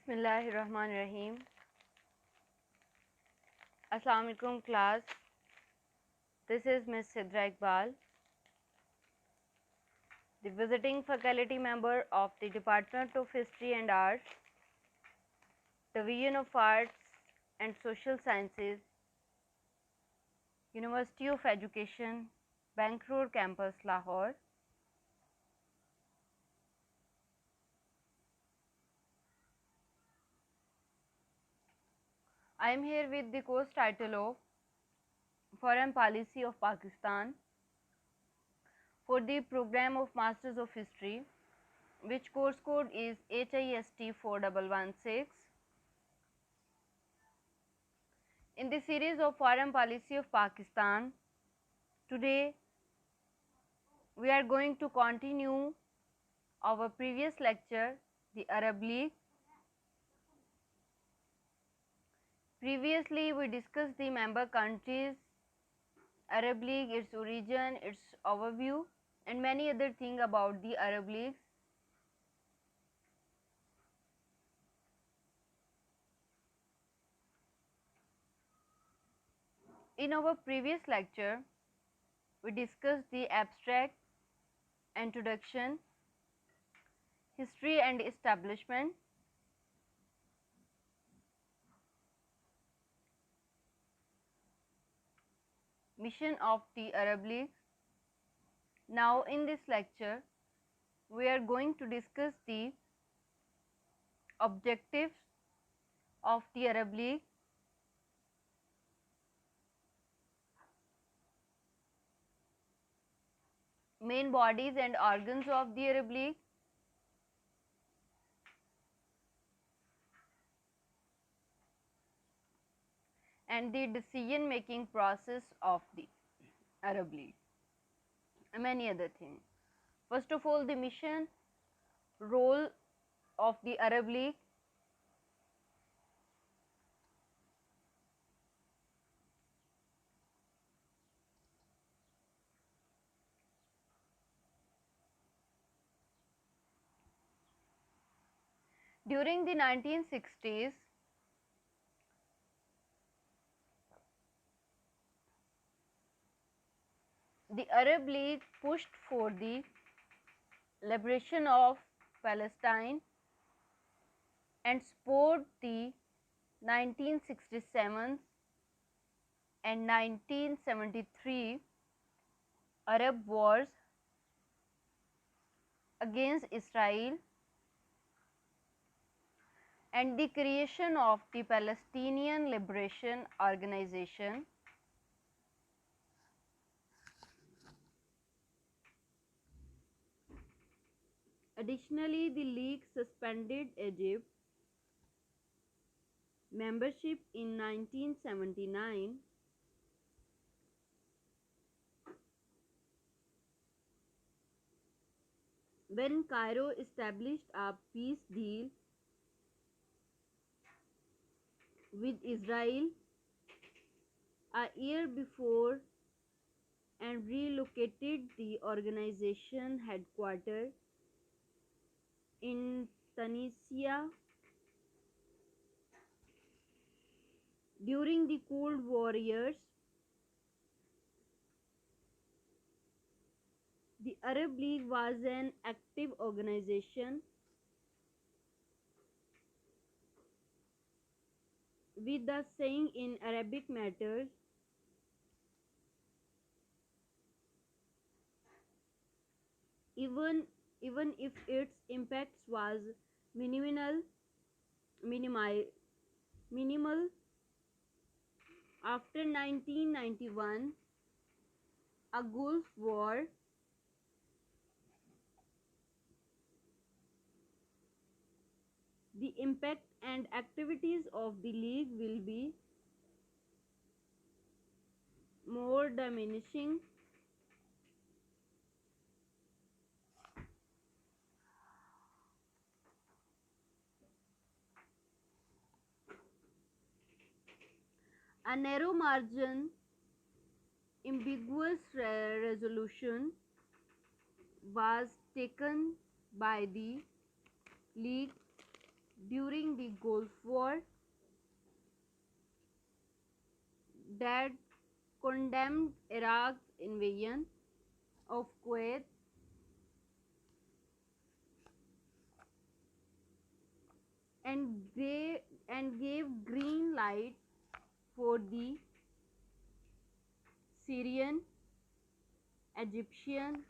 Bismillahirrahmanirrahim. Assalamu alaikum class. This is Ms. Sidra Iqbal, the visiting faculty member of the Department of History and Arts, Division of Arts and Social Sciences, University of Education, Bank Road Campus, Lahore. I am here with the course title of Foreign Policy of Pakistan for the program of Masters of History, which course code is HIST 4116. In the series of Foreign Policy of Pakistan, today we are going to continue our previous lecture, the Arab League. Previously, we discussed the member countries, Arab League, its origin, its overview, and many other things about the Arab League. In our previous lecture, we discussed the abstract, introduction, history and establishment, mission of the Arab League. Now in this lecture, we are going to discuss the objectives of the Arab League, main bodies and organs of the Arab League, and the decision making process of the Arab League, and many other things. First of all, the mission, role of the Arab League. During the 1960s, the Arab League pushed for the liberation of Palestine and support the 1967 and 1973 Arab wars against Israel and the creation of the Palestinian Liberation Organization. Additionally, the League suspended Egypt membership in 1979 when Cairo established a peace deal with Israel a year before and relocated the organization headquarters in Tunisia. During the Cold War years, the Arab League was an active organization with the saying in Arabic matters, even if its impact was minimal minimi- minimal. After 1991, a Gulf War, the impact and activities of the League will be more diminishing. A narrow margin ambiguous resolution was taken by the League during the Gulf War that condemned Iraq's invasion of Kuwait and, and gave green light for the Syrian, Egyptian,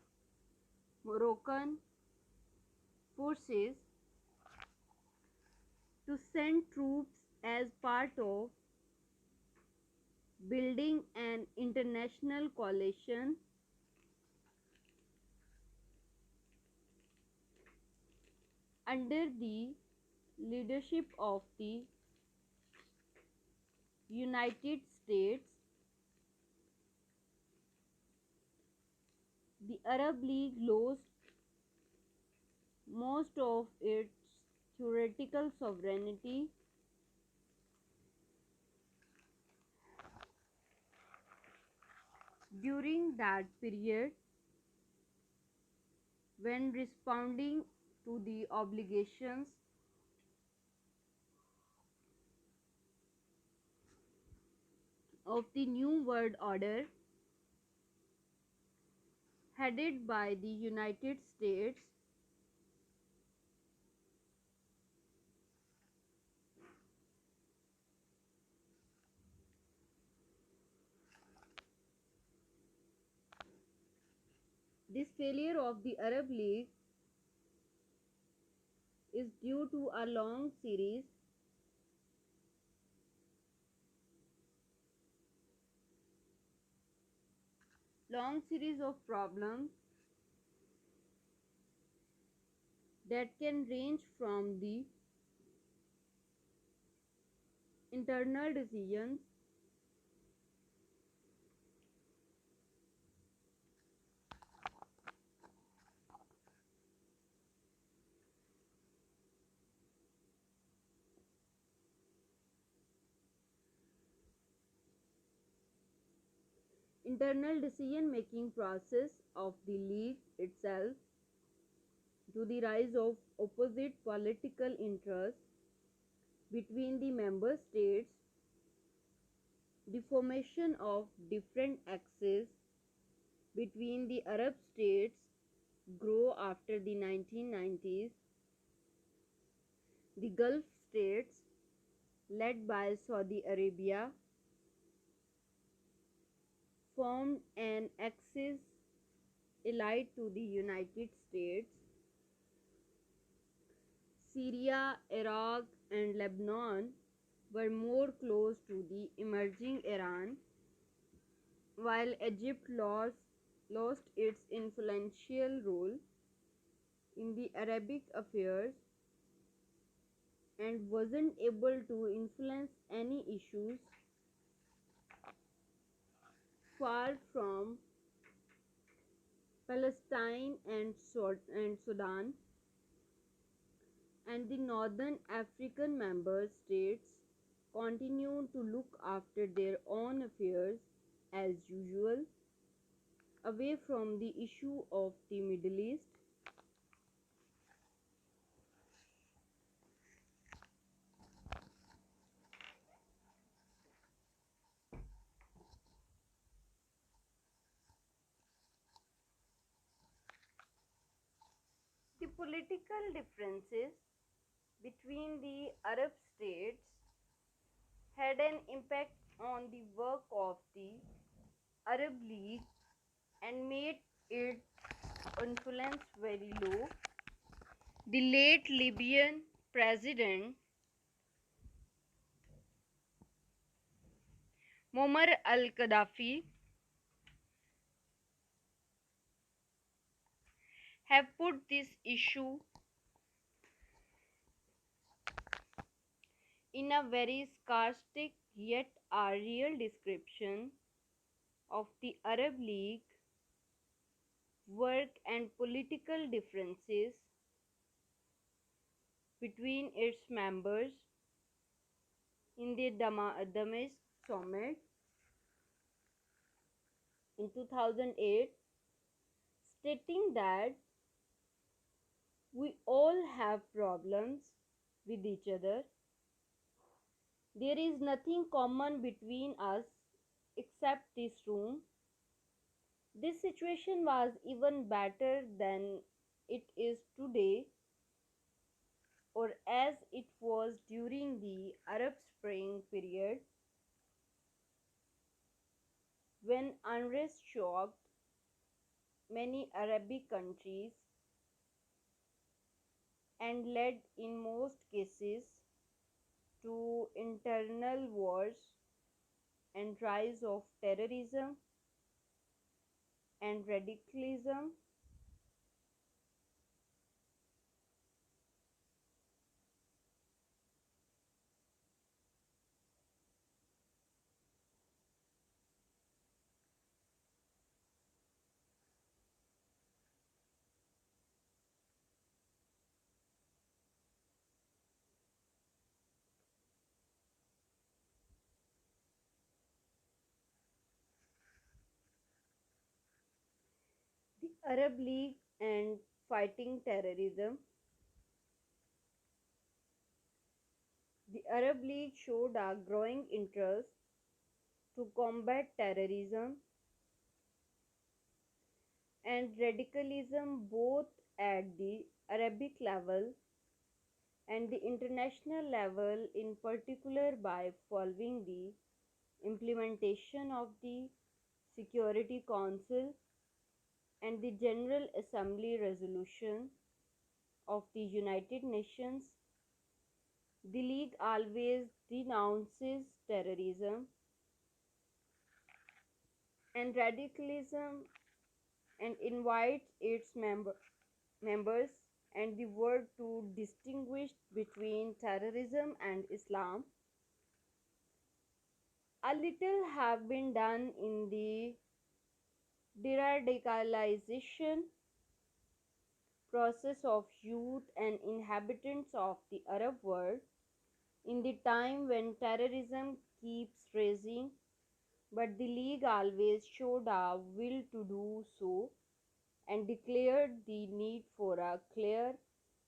Moroccan forces to send troops as part of building an international coalition under the leadership of the United States. The Arab League lost most of its theoretical sovereignty during that period when responding to the obligations of the New World Order headed by the United States. This failure of the Arab League is due to a long series of problems that can range from the internal decisions internal decision making process of the league itself to the rise of opposite political interests between the member states, the formation of different axes between the Arab states grow after the 1990s, the Gulf states led by Saudi Arabia formed an axis allied to the United States. Syria, Iraq, and Lebanon were more close to the emerging Iran, while Egypt lost its influential role in the Arabic affairs and wasn't able to influence any issues far from Palestine and Sudan, and the northern African member states continue to look after their own affairs as usual, away from the issue of the Middle East. The political differences between the Arab states had an impact on the work of the Arab League and made its influence very low. The late Libyan president Muammar al-Gaddafi have put this issue in a very sarcastic yet a real description of the Arab League work and political differences between its members in the Damascus summit in 2008, stating that we all have problems with each other. There is nothing common between us except this room. This situation was even better than it is today, or as it was during the Arab Spring period, when unrest shocked many Arabic countries and led in most cases to internal wars and rise of terrorism and radicalism. The Arab League and fighting terrorism. The Arab League showed a growing interest to combat terrorism and radicalism both at the Arabic level and the international level, in particular by following the implementation of the Security Council and the General Assembly resolution of the United Nations. The League always denounces terrorism and radicalism and invites its members and the world to distinguish between terrorism and Islam. A little have been done in the de-radicalization process of youth and inhabitants of the Arab world in the time when terrorism keeps rising, but the League always showed a will to do so and declared the need for a clear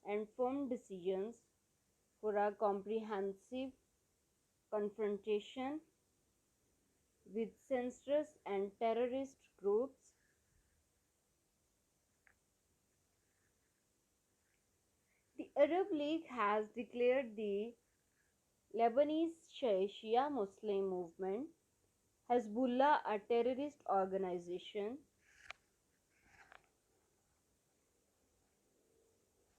and firm decisions for a comprehensive confrontation with censorious and terrorist groups. The Arab League has declared the Lebanese Shia Muslim movement Hezbollah a terrorist organization.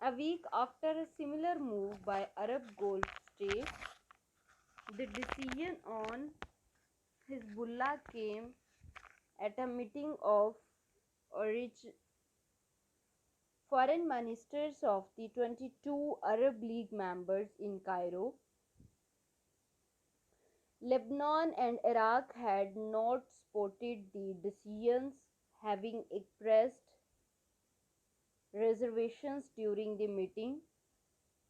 A week after a similar move by Arab Gulf states, the decision on Hezbollah came at a meeting of foreign ministers of the 22 Arab League members in Cairo. Lebanon and Iraq had not supported the decisions, having expressed reservations during the meeting.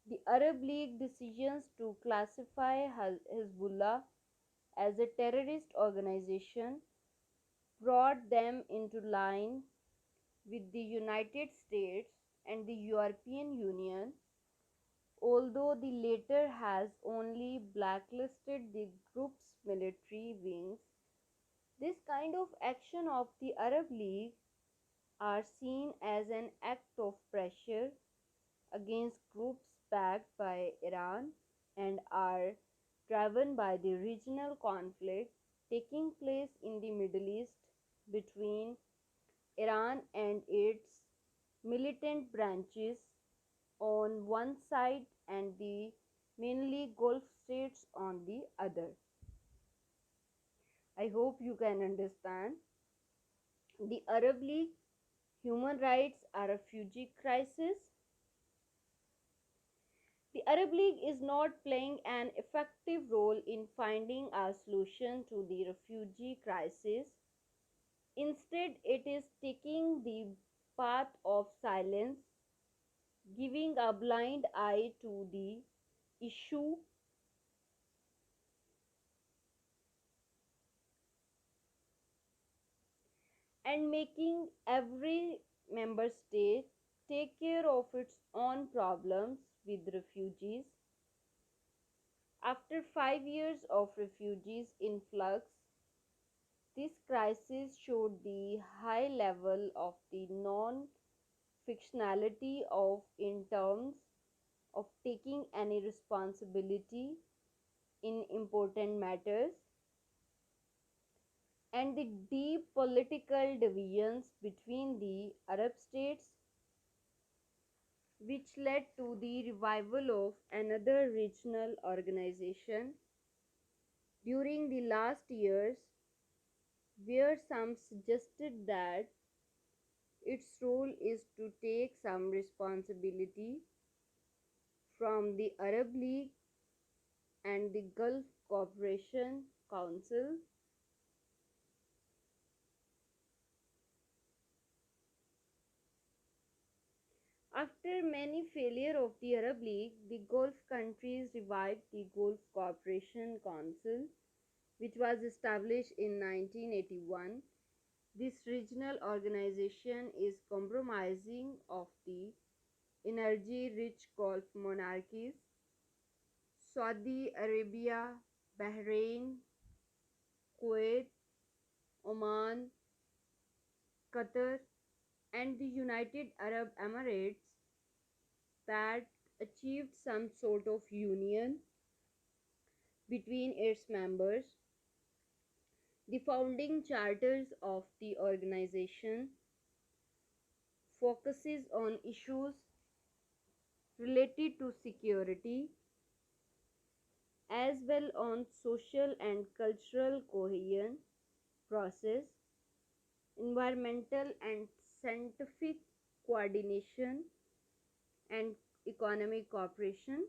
The Arab League decisions to classify Hezbollah as a terrorist organization brought them into line with the United States and the European Union, although the latter has only blacklisted the group's military wings. This kind of action of the Arab League are seen as an act of pressure against groups backed by Iran and are driven by the regional conflict taking place in the Middle East between Iran and its militant branches on one side and the mainly Gulf states on the other. I hope you can understand. The Arab League, human rights, a refugee crisis. The Arab League is not playing an effective role in finding a solution to the refugee crisis. Instead, it is taking the path of silence, giving a blind eye to the issue, and making every member state take care of its own problems with refugees. After 5 years of refugees influx, this crisis showed the high level of the non-fictionality of in terms of taking any responsibility in important matters, and the deep political divisions between the Arab states, which led to the revival of another regional organization during the last years, where some suggested that its role is to take some responsibility from the Arab League and the Gulf Cooperation Council. After many failure of the Arab League, the Gulf countries revived the Gulf Cooperation Council, which was established in 1981. This regional organization is compromising of the energy-rich Gulf monarchies, Saudi Arabia, Bahrain, Kuwait, Oman, Qatar, and the United Arab Emirates, that achieved some sort of union between its members. The founding charters of the organization focuses on issues related to security as well on social and cultural cohesion process, environmental and scientific coordination, and economic cooperation.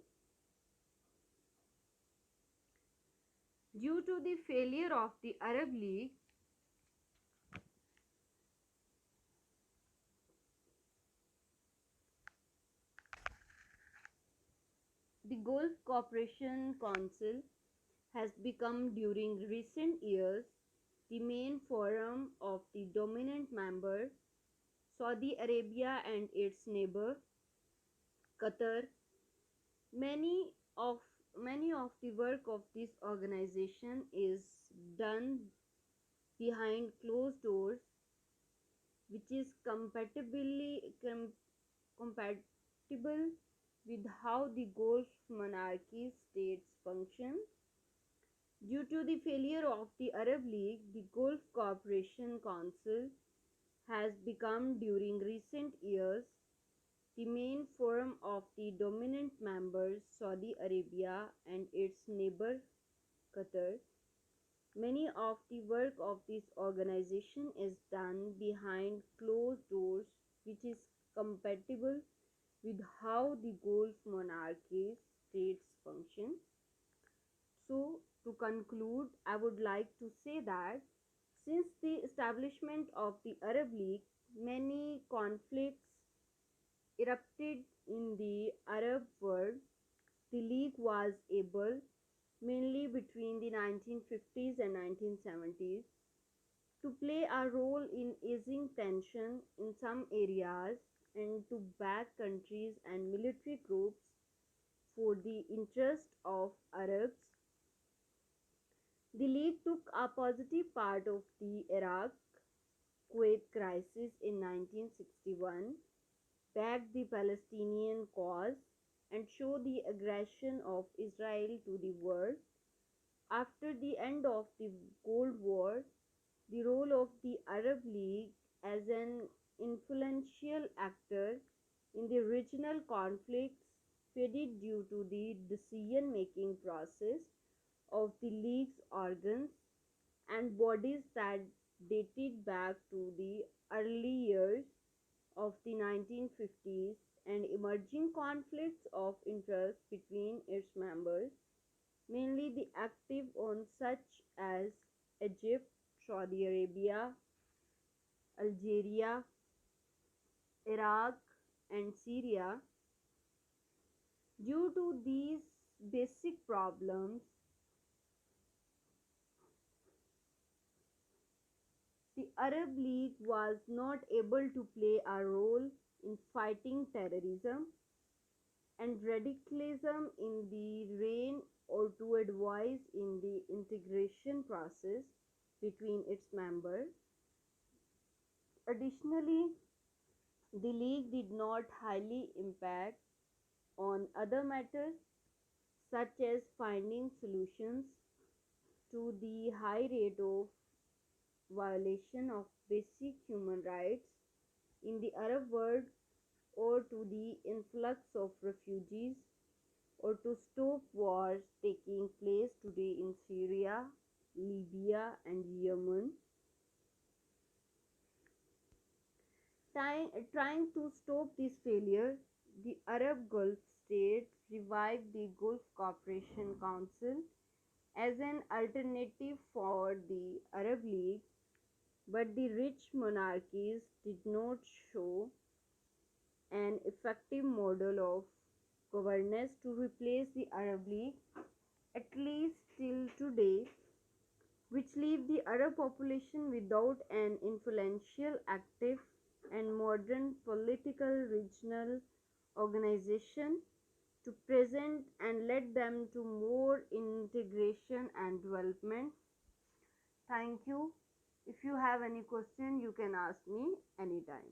Due to the failure of the Arab League, the Gulf Cooperation Council has become during recent years the main forum of the dominant member Saudi Arabia and its neighbor Qatar. Many of Many of the work of this organization is done behind closed doors, which is compatible with how the Gulf monarchy states function. Due to the failure of the Arab League, the Gulf Cooperation Council has become during recent years the main forum of the dominant members Saudi Arabia and its neighbor Qatar. Many of the work of this organization is done behind closed doors, which is compatible with how the Gulf monarchy states function. So, to conclude, I would like to say that since the establishment of the Arab League, many conflicts erupted in the Arab world. The League was able, mainly between the 1950s and 1970s, to play a role in easing tension in some areas and to back countries and military groups for the interest of Arabs. The League took a positive part of the Iraq Kuwait crisis in 1961, backed the Palestinian cause, and showed the aggression of Israel to the world. After the end of the Cold War, the role of the Arab League as an influential actor in the regional conflicts faded due to the decision making process of the League's organs and bodies that dated back to the early years of the 1950s, and emerging conflicts of interest between its members, mainly the active on such as Egypt, Saudi Arabia, Algeria, Iraq, and Syria. Due to these basic problems, the Arab League was not able to play a role in fighting terrorism and radicalism in the reign or to advise in the integration process between its members. Additionally, the League did not highly impact on other matters such as finding solutions to the high rate of violation of basic human rights in the Arab world, or to the influx of refugees, or to stop wars taking place today in Syria, Libya, and Yemen. Trying to stop this failure, the Arab Gulf states revived the Gulf Cooperation Council as an alternative for the Arab League, but the rich monarchies did not show an effective model of governance to replace the Arab League, at least till today, which leave the Arab population without an influential, active, and modern political regional organization to present and lead them to more integration and development. Thank you. If you have any question, you can ask me anytime.